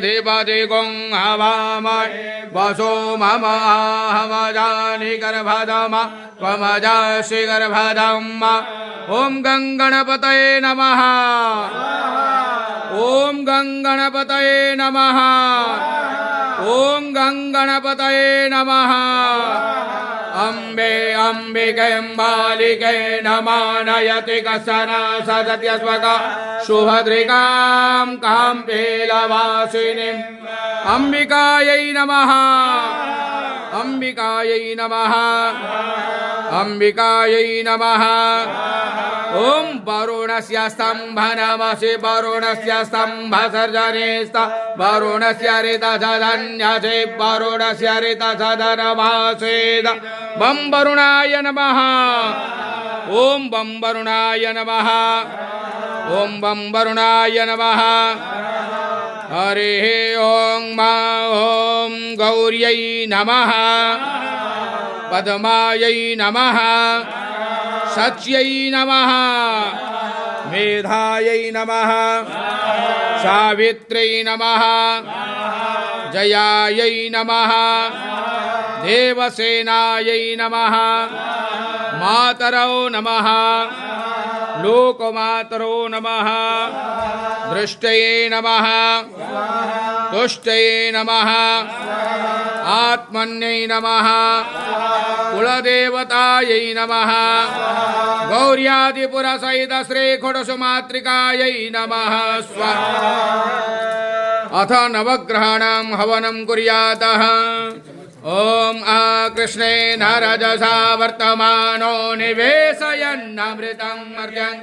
देवदिगुं हवामहे वसो मम आहमजानि गर्भधम त्वमजासि गर्भधम। ॐ गङ्गणपतये नमः। ॐ गङ्गणपतये नमः। ॐ गङ्गणपतये नमः। अम्बे अम्बिके बालिके नमः नयति कसना सदत्यस्वका शुभद्रिकां काम्पेलवासिनीम् अम्बिकायै नमः। अम्बिकायै नमः। अम्बिकायै नमः। ॐ वरुणस्य स्तम्भनमसि वरुणस्य स्तम्भसर्जनेस्त वरुणस्य ऋतधन्यसे वरुणस्य ऋतधनमासेद। बं वरुणाय नमः। ॐ बं वरुणाय नमः। ॐ बं वरुणाय नमः। हरिः ॐ मा ॐ गौर्यै नमः। पद्मायै नमः। सच्यै नमः। मेधायै नमः। सावित्र्यै नमः। जयायै नमः। देवसेनायै नमः। मातरौ नमः। लोकमातरो नमः। दृष्टये नमः। तुष्टये नमः। आत्मन्यै नमः। कुलदेवतायै नमः। गौर्यादिपुरसहित श्रीखुडसुमात्रिकायै नमः। अथ नवग्रहाणां हवनं कुर्यातः। ॐ कृष्णेन रजसा वर्तमानो निवेशयन्नमृतं मर्त्यं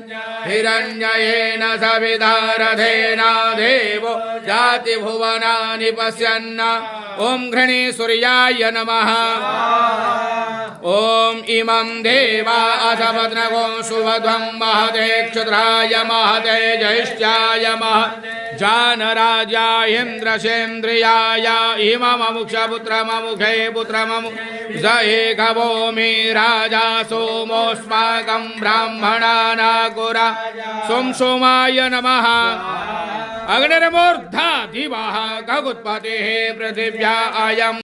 हिरण्ययेन सविता रथेन देवो जातिभुवनानि पश्यन्। ॐ घृणीसूर्याय नमः। ॐ इमं देवा अशपत्नगो सुभद्वं महते क्षुद्राय महते ज्येष्ठाय महते जानराजा इन्द्रसेन्द्रियाय इमममुक्षपुत्रममुखे पुत्रममु स एकभूमि राजा सोमोऽस्माकं ब्राह्मणानाकुरा सोम सोमाय नमः। अग्निर्मूर्धा दिवः गगुत्पतिः पृथिव्या अयम्